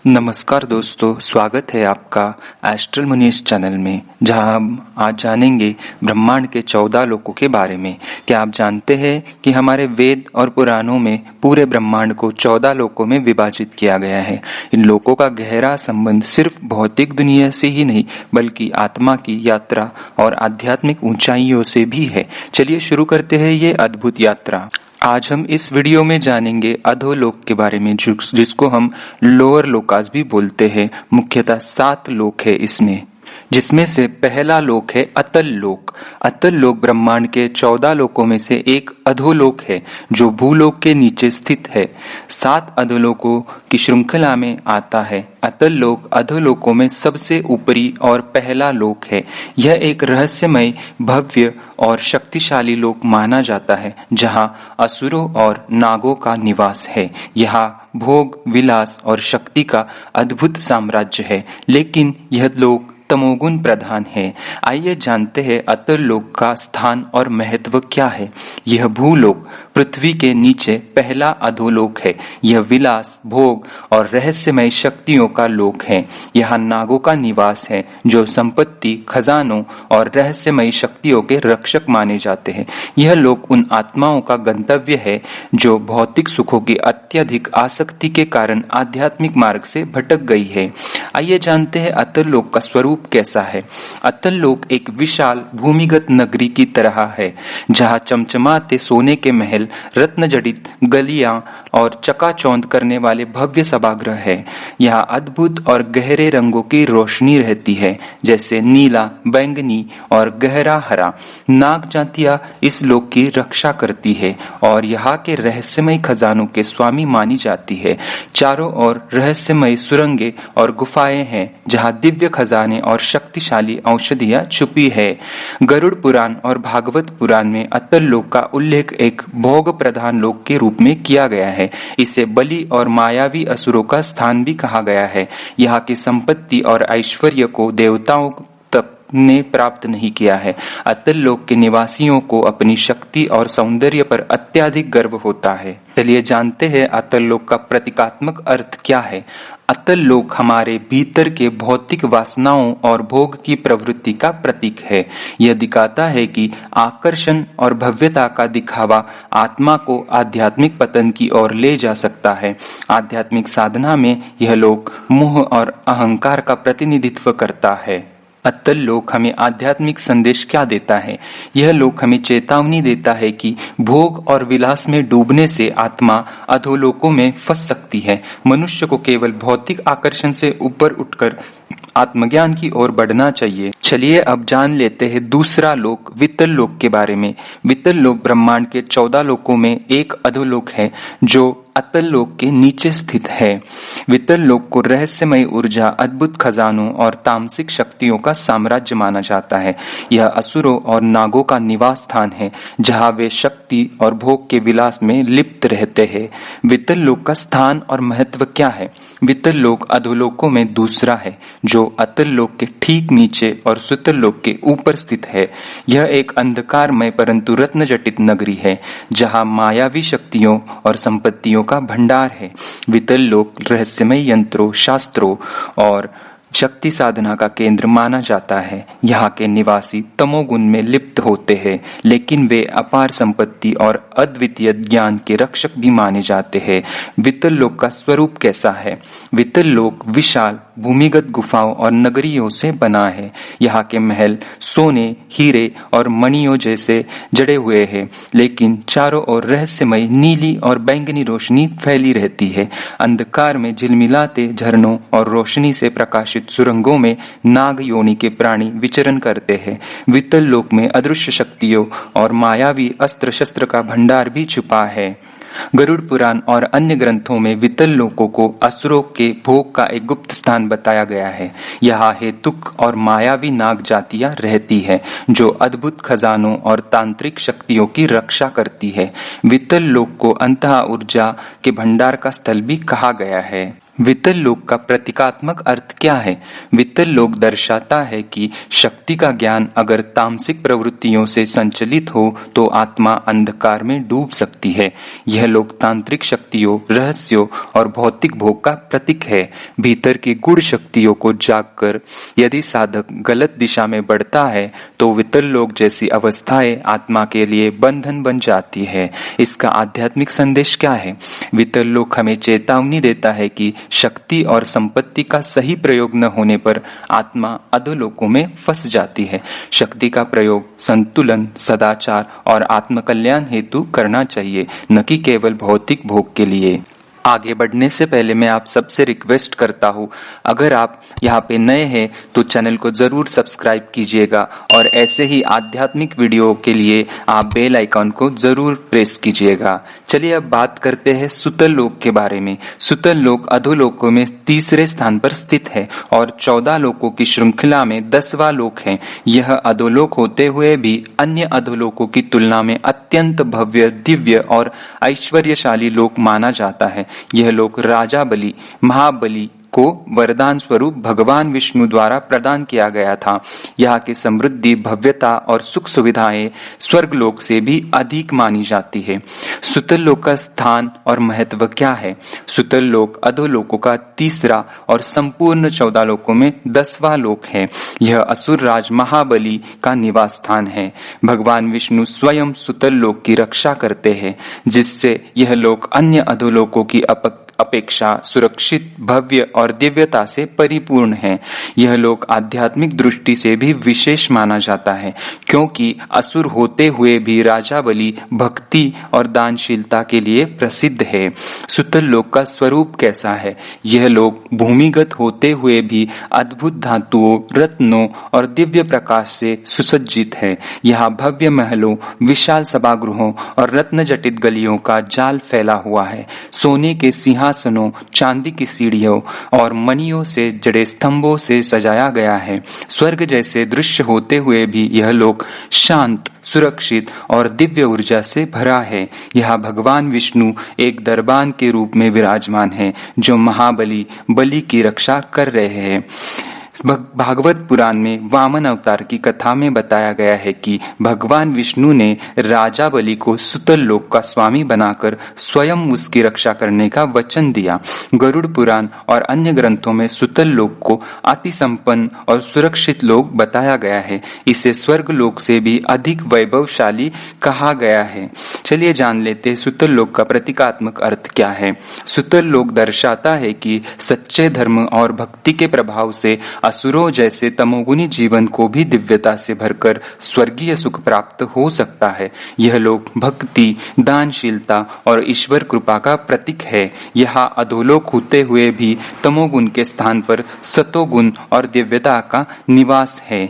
नमस्कार दोस्तों, स्वागत है आपका एस्ट्रल मुनीस चैनल में, जहां हम आज जानेंगे ब्रह्मांड के 14 लोकों के बारे में। क्या आप जानते हैं कि हमारे वेद और पुराणों में पूरे ब्रह्मांड को 14 लोकों में विभाजित किया गया है। इन लोकों का गहरा संबंध सिर्फ भौतिक दुनिया से ही नहीं, बल्कि आत्मा की यात्रा और आध्यात्मिक ऊंचाइयों से भी है। चलिए शुरू करते हैं ये अद्भुत यात्रा। आज हम इस वीडियो में जानेंगे अधोलोक के बारे में, जिसको हम लोअर लोकास भी बोलते हैं। मुख्यतः 7 लोक है इसमें, जिसमें से पहला लोक है अतल लोक। अतल लोक ब्रह्मांड के 14 लोकों में से एक अधोलोक है, जो भूलोक के नीचे स्थित है। 7 अधोलोकों की श्रृंखला में आता है। अतल लोक अधोलोकों में सबसे ऊपरी और पहला लोक है। यह एक रहस्यमय, भव्य और शक्तिशाली लोक माना जाता है, जहां असुरों और नागों का निवास है। यहाँ भोग, विलास और शक्ति का अद्भुत साम्राज्य है, लेकिन यह लोक तमोगुण प्रधान है। आइए जानते हैं अतल लोक का स्थान और महत्व क्या है। यह भूलोक पृथ्वी के नीचे पहला अधोलोक है। यह विलास, भोग और रहस्यमय शक्तियों का लोक है। यहाँ नागों का निवास है, जो संपत्ति, खजानों और रहस्यमय शक्तियों के रक्षक माने जाते हैं। यह लोक उन आत्माओं का गंतव्य है जो भौतिक सुखों की अत्यधिक आसक्ति के कारण आध्यात्मिक मार्ग से भटक गई है। आइए जानते हैं अतल लोक का स्वरूप कैसा है। अतल लोक एक विशाल भूमिगत नगरी की तरह है, जहाँ चमचमाते सोने के महल, रत्न जड़ित गलियां और चकाचौंध करने वाले भव्य सभागृह है। यहाँ अद्भुत और गहरे रंगों की रोशनी रहती है, जैसे नीला, बैंगनी और गहरा हरा। नाग जातियां इस लोक की रक्षा करती है और यहाँ के रहस्यमय खजानों के स्वामी मानी जाती है। चारों ओर रहस्यमय सुरंगें और गुफाएं हैं, जहाँ दिव्य खजाने और शक्तिशाली औषधियां छुपी है। गरुड़ पुराण और भागवत पुराण में अतल लोक का उल्लेख एक भोग प्रधान लोक के रूप में किया गया है। इसे बलि और मायावी असुरों का स्थान भी कहा गया है। यहाँ की संपत्ति और ऐश्वर्य को देवताओं तक ने प्राप्त नहीं किया है। अतल लोक के निवासियों को अपनी शक्ति और सौंदर्य पर अत्यधिक गर्व होता है। चलिए जानते हैं अतल लोक का प्रतीकात्मक अर्थ क्या है। अतल लोक हमारे भीतर के भौतिक वासनाओं और भोग की प्रवृत्ति का प्रतीक है। यह दिखाता है कि आकर्षण और भव्यता का दिखावा आत्मा को आध्यात्मिक पतन की ओर ले जा सकता है। आध्यात्मिक साधना में यह लोक मोह और अहंकार का प्रतिनिधित्व करता है। अतल लोक हमें आध्यात्मिक संदेश क्या देता है। यह लोक हमें चेतावनी देता है कि भोग और विलास में डूबने से आत्मा अधोलोकों में फंस सकती है। मनुष्य को केवल भौतिक आकर्षण से ऊपर उठकर आत्मज्ञान की ओर बढ़ना चाहिए। चलिए अब जान लेते हैं दूसरा लोक, वितल लोक के बारे में। वितल लोक ब्रह्मांड के 14 लोकों में एक अधोलोक है, जो अतल लोक के नीचे स्थित है। वितल लोक को रहस्यमय ऊर्जा, अद्भुत खजानों और तामसिक शक्तियों का साम्राज्य माना जाता है। यह असुरों और नागों का निवास स्थान है, जहाँ वे शक्ति और भोग के विलास में लिप्त रहते हैं। वितल लोक का स्थान और महत्व क्या है। वितल लोक अधोलोकों में दूसरा है, जो अतल लोक के ठीक नीचे और सुतल लोक के ऊपर स्थित है। यह एक अंधकारमय परंतु रत्न जटित नगरी है, जहाँ मायावी शक्तियों और संपत्तियों का भंडार है। वितल लोक रहस्यमय यंत्रों, शास्त्रों और शक्ति साधना का केंद्र माना जाता है। यहाँ के निवासी तमोगुण में लिप्त होते हैं, लेकिन वे अपार संपत्ति और अद्वितीय ज्ञान के रक्षक भी माने जाते हैं। वितल लोक का स्वरूप कैसा है। वितल लोक विशाल भूमिगत गुफाओं और नगरियों से बना है। यहाँ के महल सोने, हीरे और मणियों जैसे जड़े हुए हैं, लेकिन चारों ओर रहस्यमय नीली और बैंगनी रोशनी फैली रहती है। अंधकार में झिलमिलाते झरनों और रोशनी से प्रकाशित सुरंगों में नाग योनि के प्राणी विचरण करते हैं। वितल लोक में अदृश्य शक्तियों और मायावी अस्त्र शस्त्र का भंडार भी छुपा है। गरुड़ पुराण और अन्य ग्रंथों में वितल लोकों को असुरों के भोग का एक गुप्त स्थान बताया गया है। यहाँ हेतुक और मायावी नाग जातियां रहती है, जो अद्भुत खजानों और तांत्रिक शक्तियों की रक्षा करती है। वितल लोक को अंतः ऊर्जा के भंडार का स्थल भी कहा गया है। वित्तल लोक का प्रतीकात्मक अर्थ क्या है? वित्तल लोक दर्शाता है कि शक्ति का ज्ञान अगर तामसिक प्रवृत्तियों से संचलित हो तो आत्मा अंधकार में डूब सकती है। यह लोक तांत्रिक शक्तियों, रहस्यों और भौतिक भोग का प्रतीक है। भीतर की गुण शक्तियों को जागकर यदि साधक गलत दिशा में बढ़ता है तो वित्तल लोक जैसी अवस्थाएं आत्मा के लिए बंधन बन जाती है। इसका आध्यात्मिक संदेश क्या है? वित्तल लोक हमें चेतावनी देता है कि शक्ति और संपत्ति का सही प्रयोग न होने पर आत्मा अधोलोकों में फंस जाती है। शक्ति का प्रयोग संतुलन, सदाचार और आत्मकल्याण हेतु करना चाहिए, न कि केवल भौतिक भोग के लिए। आगे बढ़ने से पहले मैं आप सबसे रिक्वेस्ट करता हूँ, अगर आप यहाँ पे नए हैं तो चैनल को जरूर सब्सक्राइब कीजिएगा और ऐसे ही आध्यात्मिक वीडियो के लिए आप बेल आइकॉन को जरूर प्रेस कीजिएगा। चलिए अब बात करते हैं सुतल लोक के बारे में। सुतल लोक अधोलोकों में तीसरे स्थान पर स्थित है और 14 लोकों की श्रृंखला में 10वां लोक है। यह अधोलोक होते हुए भी अन्य अधोलोकों की तुलना में अत्यंत भव्य, दिव्य और ऐश्वर्यशाली लोक माना जाता है। यह लोक राजा बलि, महाबली को वरदान स्वरूप भगवान विष्णु द्वारा प्रदान किया गया था। यहाँ की समृद्धि, भव्यता और सुख सुविधाएं स्वर्ग लोक से भी अधिक मानी जाती है। सुतल लोक का स्थान और महत्व क्या है? सुतल लोक अधोलोकों का तीसरा और संपूर्ण 14 लोकों में 10वां लोक है। यह असुर राज महाबली का निवास स्थान है। भगवान विष्णु स्वयं सुतल लोक की रक्षा करते हैं, जिससे यह लोक अन्य अधोलोकों की अपेक्षा सुरक्षित, भव्य और दिव्यता से परिपूर्ण है। यह लोक आध्यात्मिक दृष्टि से भी विशेष माना जाता है, क्योंकि असुर होते हुए भी राजा बलि भक्ति और दानशीलता के लिए प्रसिद्ध है। सुतल लोक का स्वरूप कैसा है? यह लोक भूमिगत होते हुए भी अद्भुत धातुओं, रत्नों और दिव्य प्रकाश से सुसज्जित है। यहाँ भव्य महलों, विशाल सभागृहों और रत्न जटित गलियों का जाल फैला हुआ है। सोने के सिंहासनों, चांदी की सीढ़ियों और मणियों से जड़े स्तंभों से सजाया गया है। स्वर्ग जैसे दृश्य होते हुए भी यह लोक शांत, सुरक्षित और दिव्य ऊर्जा से भरा है। यहाँ भगवान विष्णु एक दरबान के रूप में विराजमान है, जो महाबली बलि की रक्षा कर रहे हैं। भागवत पुराण में वामन अवतार की कथा में बताया गया है कि भगवान विष्णु ने राजा बलि को सुतल लोक का स्वामी बनाकर स्वयं उसकी रक्षा करने का वचन दिया। गरुड़ पुराण और अन्य ग्रंथों में सुतल लोक को अति संपन्न और सुरक्षित लोक बताया गया है। इसे स्वर्ग लोक से भी अधिक वैभवशाली कहा गया है। चलिए जान लेते हैं सुतल लोक का प्रतीकात्मक अर्थ क्या है। सुतल लोक दर्शाता है कि सच्चे धर्म और भक्ति के प्रभाव से असुरों जैसे तमोगुनी जीवन को भी दिव्यता से भरकर स्वर्गीय सुख प्राप्त हो सकता है। यह लोक भक्ति, दानशीलता और ईश्वर कृपा का प्रतीक है। यहाँ अधोलोक होते हुए भी तमोगुण के स्थान पर सतोगुण और दिव्यता का निवास है।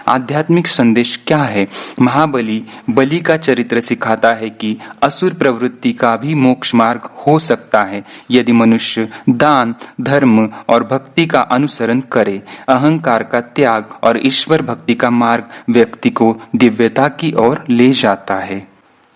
आध्यात्मिक संदेश क्या है? महाबली बलि का चरित्र सिखाता है कि असुर प्रवृत्ति का भी मोक्ष मार्ग हो सकता है, यदि मनुष्य दान, धर्म और भक्ति का अनुसरण करे। अहंकार का त्याग और ईश्वर भक्ति का मार्ग व्यक्ति को दिव्यता की ओर ले जाता है।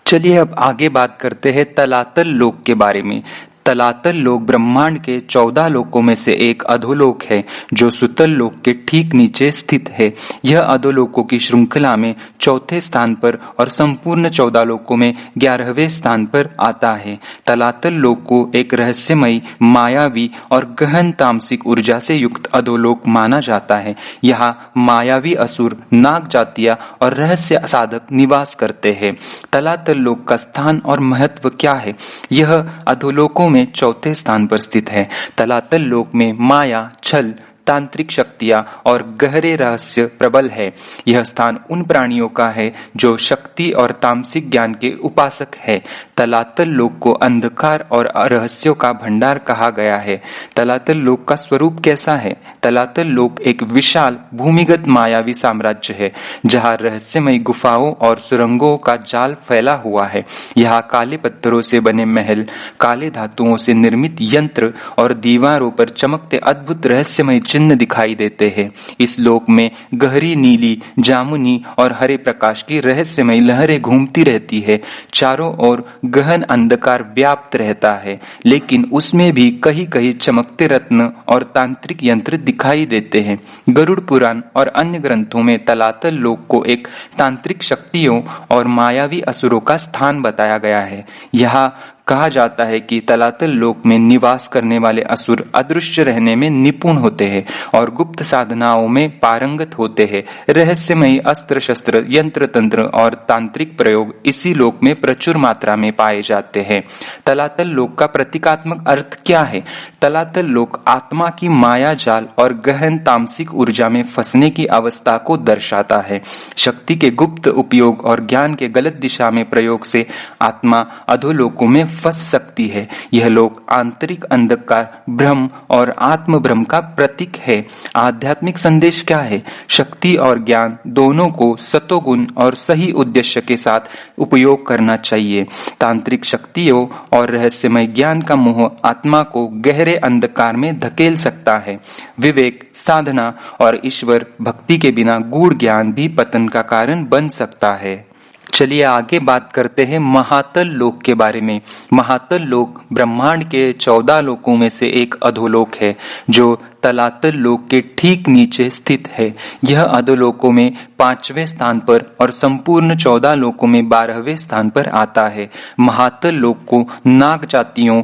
चलिए अब आगे बात करते हैं तलातल लोक के बारे में। तलातल लोक ब्रह्मांड के 14 लोकों में से एक अधोलोक है, जो सुतल लोक के ठीक नीचे स्थित है। यह अधोलोकों की श्रृंखला में चौथे स्थान पर और संपूर्ण 14 लोकों में 11वें स्थान पर आता है। तलातल लोक को एक रहस्यमयी, मायावी और गहन तामसिक ऊर्जा से युक्त अधोलोक माना जाता है। यहाँ मायावी असुर, नाग जातियां और रहस्य साधक निवास करते हैं। तलातल लोक का स्थान और महत्व क्या है? यह अधोलोकों में चौथे स्थान पर स्थित है। तलातल लोक में माया, छल, तांत्रिक शक्तियां और गहरे रहस्य प्रबल है। यह स्थान उन प्राणियों का है जो शक्ति और तामसिक ज्ञान के उपासक है। तलातल लोक को अंधकार और रहस्यों का भंडार कहा गया है। तलातल लोक का स्वरूप कैसा है? तलातल लोक एक विशाल भूमिगत मायावी साम्राज्य है, जहाँ रहस्यमयी गुफाओं और सुरंगों का जाल फैला हुआ है। यहाँ काले पत्थरों से बने महल, काले धातुओं से निर्मित यंत्र और दीवारों पर चमकते अद्भुत रहस्यमय चिन्ह चिन्ह दिखाई देते हैं। इस लोक में गहरी नीली, जामुनी और हरे प्रकाश की रहस्यमय लहरें घूमती रहती है। चारों ओर गहन अंधकार व्याप्त रहता है, लेकिन उसमें भी कहीं कहीं चमकते रत्न और तांत्रिक यंत्र दिखाई देते हैं। गरुड़ पुराण और अन्य ग्रंथों में तलातल लोक को एक तांत्रिक शक्तियों और मायावी असुरों का स्थान बताया गया है। यहाँ कहा जाता है कि तलातल लोक में निवास करने वाले असुर अदृश्य रहने में निपुण होते हैं और गुप्त साधनाओं में पारंगत होते हैं। रहस्यमयी अस्त्र शस्त्र, यंत्र तंत्र और तांत्रिक प्रयोग इसी लोक में प्रचुर मात्रा में पाए जाते हैं। तलातल लोक का प्रतीकात्मक अर्थ क्या है? तलातल लोक आत्मा की माया जाल और गहन तामसिक ऊर्जा में फंसने की अवस्था को दर्शाता है। शक्ति के गुप्त उपयोग और ज्ञान के गलत दिशा में प्रयोग से आत्मा अधोलोकों में फंस सकती है। यह लोक आंतरिक अंधकार, भ्रम और आत्म भ्रम का प्रतीक है। आध्यात्मिक संदेश क्या है? शक्ति और ज्ञान दोनों को सतोगुण और सही उद्देश्य के साथ उपयोग करना चाहिए। तांत्रिक शक्तियों और रहस्यमय ज्ञान का मोह आत्मा को गहरे अंधकार में धकेल सकता है। विवेक, साधना और ईश्वर भक्ति के बिना गूढ़ ज्ञान भी पतन का कारण बन सकता है। चलिए आगे बात करते हैं महातल लोक के बारे में। महातल लोक ब्रह्मांड के 14 लोकों में से एक अधोलोक है, जो तलातल लोक के ठीक नीचे स्थित है। यह अधोलोकों में 5वें स्थान पर और संपूर्ण 14 लोकों में 12वें स्थान पर आता है। महातल लोक को नाग जातियों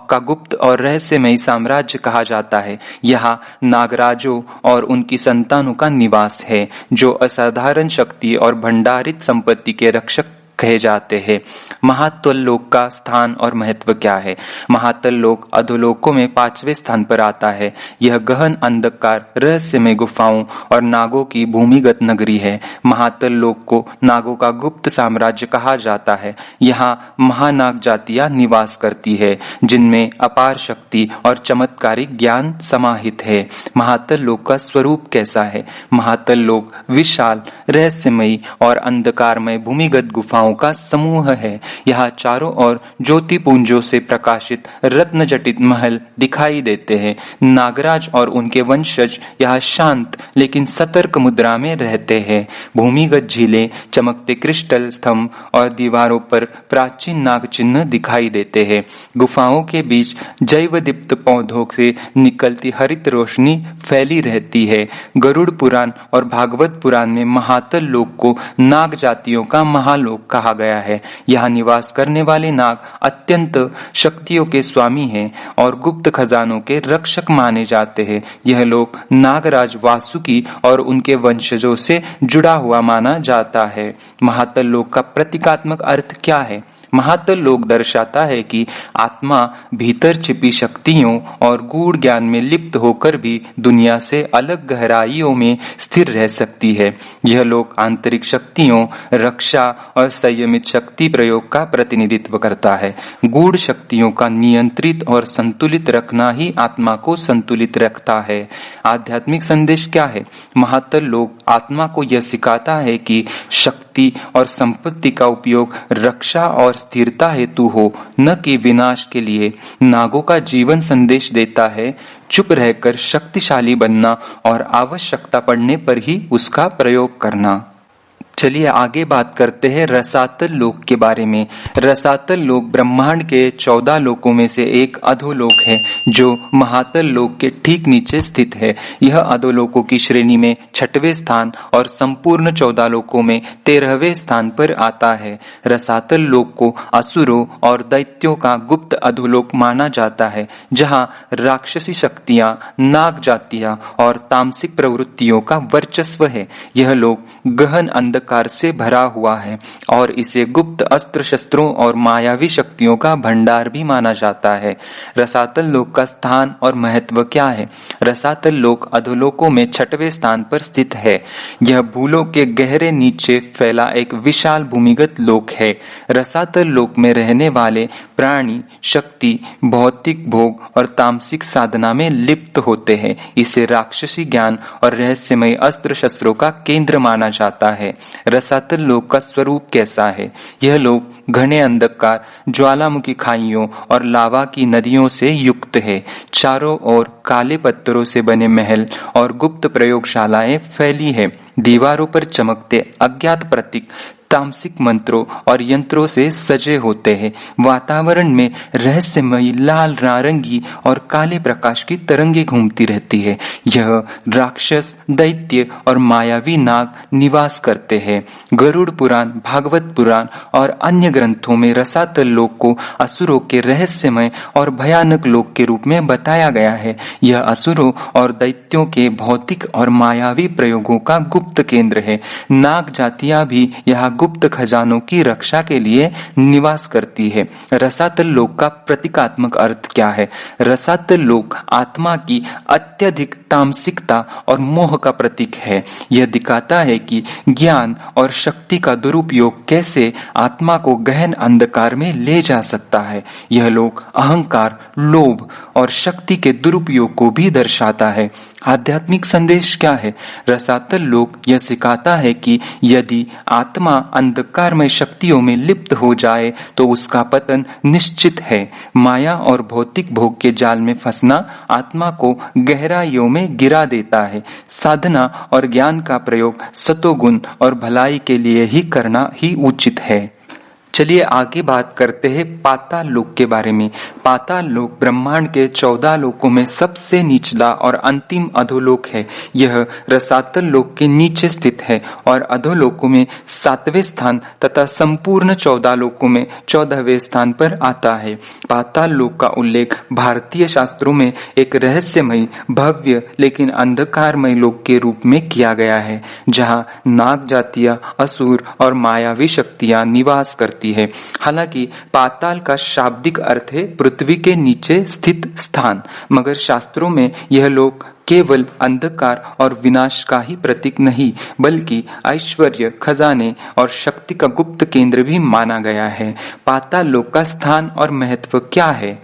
का गुप्त और रहस्यमयी साम्राज्य कहा जाता है। यहाँ नागराजों और उनकी संतानों का निवास है, जो असाधारण शक्ति और भंडारित संपत्ति के रक्षक कहे जाते हैं। महातल लोक का स्थान और महत्व क्या है? महातल लोक अधोलोकों में 5वें स्थान पर आता है। यह गहन अंधकार, रहस्यमय गुफाओं और नागों की भूमिगत नगरी है। महातल लोक को नागों का गुप्त साम्राज्य कहा जाता है। यहाँ महानाग जातियां निवास करती है, जिनमें अपार शक्ति और चमत्कारिक ज्ञान समाहित है। महातल लोक का स्वरूप कैसा है? महातल लोक विशाल, रहस्यमयी और अंधकारमय भूमिगत गुफाओं का समूह है। यहाँ चारों ओर ज्योति पुंजों से प्रकाशित रत्न जटित महल दिखाई देते हैं। नागराज और उनके वंशज यहाँ शांत लेकिन सतर्क मुद्रा में रहते हैं। भूमिगत झीलें, चमकते क्रिस्टल स्तंभ और दीवारों पर प्राचीन नाग चिन्ह दिखाई देते हैं। गुफाओं के बीच जैव दीप्त पौधों से निकलती हरित रोशनी फैली रहती है। गरुड़ पुराण और भागवत पुराण में महातल लोक को नाग जातियों का महालोक कहा गया है। यहाँ निवास करने वाले नाग अत्यंत शक्तियों के स्वामी हैं और गुप्त खजानों के रक्षक माने जाते हैं। यह लोक नागराज वासुकी और उनके वंशजों से जुड़ा हुआ माना जाता है। महातल लोक का प्रतीकात्मक अर्थ क्या है? महातल लोक दर्शाता है कि आत्मा भीतर छिपी शक्तियों और गूढ़ ज्ञान में लिप्त होकर भी दुनिया से अलग गहराइयों में स्थिर रह सकती है। यह लोक आंतरिक शक्तियों, रक्षा और संयमित शक्ति प्रयोग का प्रतिनिधित्व करता है। गूढ़ शक्तियों का नियंत्रित और संतुलित रखना ही आत्मा को संतुलित रखता है। आध्यात्मिक संदेश क्या है? महातल लोक आत्मा को यह सिखाता है कि शक्ति और संपत्ति का उपयोग रक्षा और स्थिरता हेतु हो, न कि विनाश के लिए। नागों का जीवन संदेश देता है, चुप रहकर शक्तिशाली बनना और आवश्यकता पड़ने पर ही उसका प्रयोग करना। चलिए आगे बात करते हैं रसातल लोक के बारे में। रसातल लोक ब्रह्मांड के 14 लोकों में से एक अधोलोक है, जो महातल लोक के ठीक नीचे स्थित है। यह अधोलोकों की श्रेणी में 6वें स्थान और संपूर्ण 14 लोकों में 13वें स्थान पर आता है। रसातल लोक को असुरों और दैत्यों का गुप्त अधोलोक माना जाता है, जहाँ राक्षसी शक्तियां, नाग जातियां और तामसिक प्रवृत्तियों का वर्चस्व है। यह लोक गहन अंधकार से भरा हुआ है और इसे गुप्त अस्त्र शस्त्रों और मायावी शक्तियों का भंडार भी माना जाता है। रसातल लोक का स्थान और महत्व क्या है? रसातल लोक अधोलोकों में 6वें स्थान पर स्थित है। यह भूलोक के गहरे नीचे फैला एक विशाल भूमिगत लोक है। रसातल लोक में रहने वाले प्राणी शक्ति, भौतिक भोग और तामसिक साधना में लिप्त होते हैं। इसे राक्षसी ज्ञान और रहस्यमय अस्त्र शस्त्रों का केंद्र माना जाता है। रसातल लोक का स्वरूप कैसा है? यह लोक घने अंधकार, ज्वालामुखी खाइयों और लावा की नदियों से युक्त है। चारों ओर काले पत्थरों से बने महल और गुप्त प्रयोगशालाएं फैली है। दीवारों पर चमकते अज्ञात प्रतीक तामसिक मंत्रों और यंत्रों से सजे होते हैं। वातावरण में रहस्यमयी लाल, नारंगी और काले प्रकाश की तरंगे घूमती रहती है। यह राक्षस, दैत्य और मायावी नाग निवास करते हैं। गरुड़ पुराण, भागवत पुराण और अन्य ग्रंथों में रसातल लोक को असुरों के रहस्यमय और भयानक लोक के रूप में बताया गया है। यह असुरों और दैत्यों के भौतिक और मायावी प्रयोगों का गुप्त केंद्र है। नाग जातियां भी यहाँ गुप्त खजानों की रक्षा के लिए निवास करती है। रसातल लोक का प्रतीकात्मक अर्थ क्या है? रसातल लोक आत्मा की अत्यधिक तामसिकता और मोह का प्रतीक है। यह दिखाता है कि ज्ञान और शक्ति का दुरुपयोग कैसे आत्मा को गहन अंधकार में ले जा सकता है। यह लोक अहंकार, लोभ और शक्ति के दुरुपयोग को भी दर्शाता है। आध्यात्मिक संदेश क्या है? रसातल लोक यह सिखाता है कि यदि आत्मा अंधकारमय शक्तियों में लिप्त हो जाए तो उसका पतन निश्चित है। माया और भौतिक भोग के जाल में फंसना आत्मा को गहराइयों में गिरा देता है। साधना और ज्ञान का प्रयोग सतोगुण और भलाई के लिए ही करना ही उचित है। चलिए आगे बात करते हैं पाताल लोक के बारे में। पाताल लोक ब्रह्मांड के 14 लोकों में सबसे निचला और अंतिम अधोलोक है। यह रसातल लोक के नीचे स्थित है और अधोलोकों में 7वें स्थान तथा संपूर्ण 14 लोकों में 14वें स्थान पर आता है। पाताल लोक का उल्लेख भारतीय शास्त्रों में एक रहस्यमय, भव्य लेकिन अंधकारमय लोक के रूप में किया गया है, जहाँ नाग जातियां, असुर और मायावी शक्तियां निवास करती है। हालांकि पाताल का शाब्दिक अर्थ है पृथ्वी के नीचे स्थित स्थान, मगर शास्त्रों में यह लोक केवल अंधकार और विनाश का ही प्रतीक नहीं, बल्कि ऐश्वर्य, खजाने और शक्ति का गुप्त केंद्र भी माना गया है। पाताल लोक का स्थान और महत्व क्या है?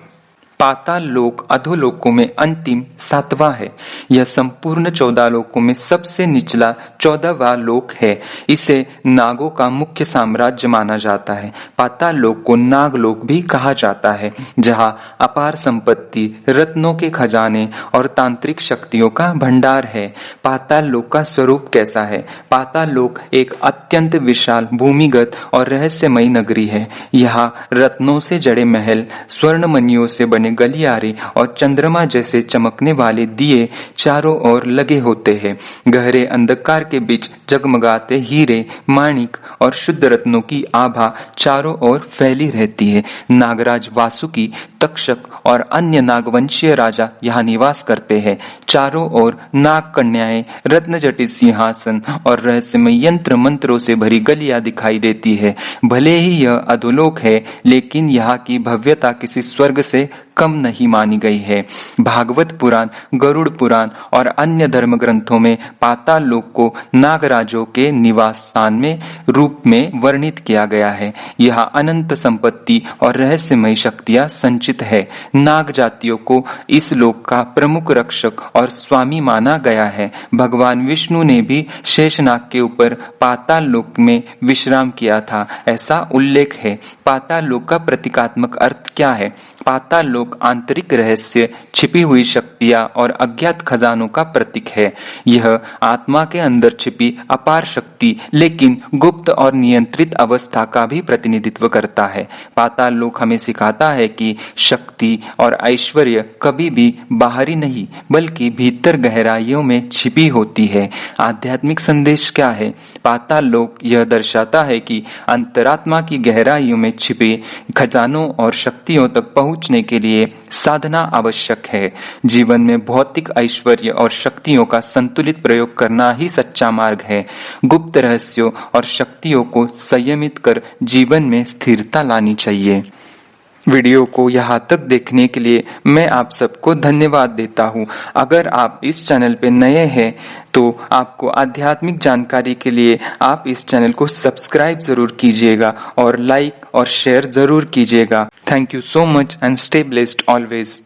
पाताल लोक अधोलोकों में अंतिम 7वां है। यह संपूर्ण 14 लोकों में सबसे निचला 14वां लोक है। इसे नागों का मुख्य साम्राज्य माना जाता है। पाताल लोक को नाग लोक भी कहा जाता है, जहां अपार संपत्ति, रत्नों के खजाने और तांत्रिक शक्तियों का भंडार है। पाताल लोक का स्वरूप कैसा है? पाताल लोक एक अत्यंत विशाल, भूमिगत और रहस्यमयी नगरी है। यहाँ रत्नों से जड़े महल, स्वर्ण मणियों से बने गलियारे और चंद्रमा जैसे चमकने वाले दिए चारों ओर लगे होते हैं। गहरे अंधकार के बीच जगमगाते हीरे, माणिक और शुद्ध रत्नों की आभा चारों ओर फैली रहती है। नागराज वासुकी, तक्षक और अन्य नागवंशीय राजा यहाँ निवास करते हैं। चारों ओर नाग कन्याएं, रत्नजटित सिंहासन और रहस्यमय यंत्र मंत्रों से भरी गलियां दिखाई देती है। भले ही यह अधोलोक है, लेकिन यहाँ की भव्यता किसी स्वर्ग से कम नहीं मानी गई है। भागवत पुराण, गरुड़ पुराण और अन्य धर्म ग्रंथों में पाताल लोक को नागराजों के निवास स्थान में रूप में वर्णित किया गया है। यहाँ अनंत संपत्ति और रहस्यमय शक्तियां संचित है। नाग जातियों को इस लोक का प्रमुख रक्षक और स्वामी माना गया है। भगवान विष्णु ने भी शेषनाग के ऊपर पाताल लोक में विश्राम किया था, ऐसा उल्लेख है। पाताल लोक का प्रतीकात्मक अर्थ क्या है? पाताल लोक आंतरिक रहस्य, छिपी हुई शक्तियां और अज्ञात खजानों का प्रतीक है। यह आत्मा के अंदर छिपी अपार शक्ति, लेकिन गुप्त और नियंत्रित अवस्था का भी प्रतिनिधित्व करता है। पाताल लोक हमें सिखाता है कि शक्ति और ऐश्वर्य कभी भी बाहरी नहीं, बल्कि भीतर गहराइयों में छिपी होती है। आध्यात्मिक संदेश क्या है? पाताल लोक यह दर्शाता है कि अंतरात्मा की गहराइयों में छिपे खजानों और शक्तियों तक पहुंचने के लिए साधना आवश्यक है। जीवन में भौतिक ऐश्वर्य और शक्तियों का संतुलित प्रयोग करना ही सच्चा मार्ग है। गुप्त रहस्यों और शक्तियों को संयमित कर जीवन में स्थिरता लानी चाहिए। वीडियो को यहाँ तक देखने के लिए मैं आप सबको धन्यवाद देता हूँ। अगर आप इस चैनल पे नए हैं तो आपको आध्यात्मिक जानकारी के लिए आप इस चैनल को सब्सक्राइब जरूर कीजिएगा और लाइक और शेयर जरूर कीजिएगा। Thank you so much and stay blessed always.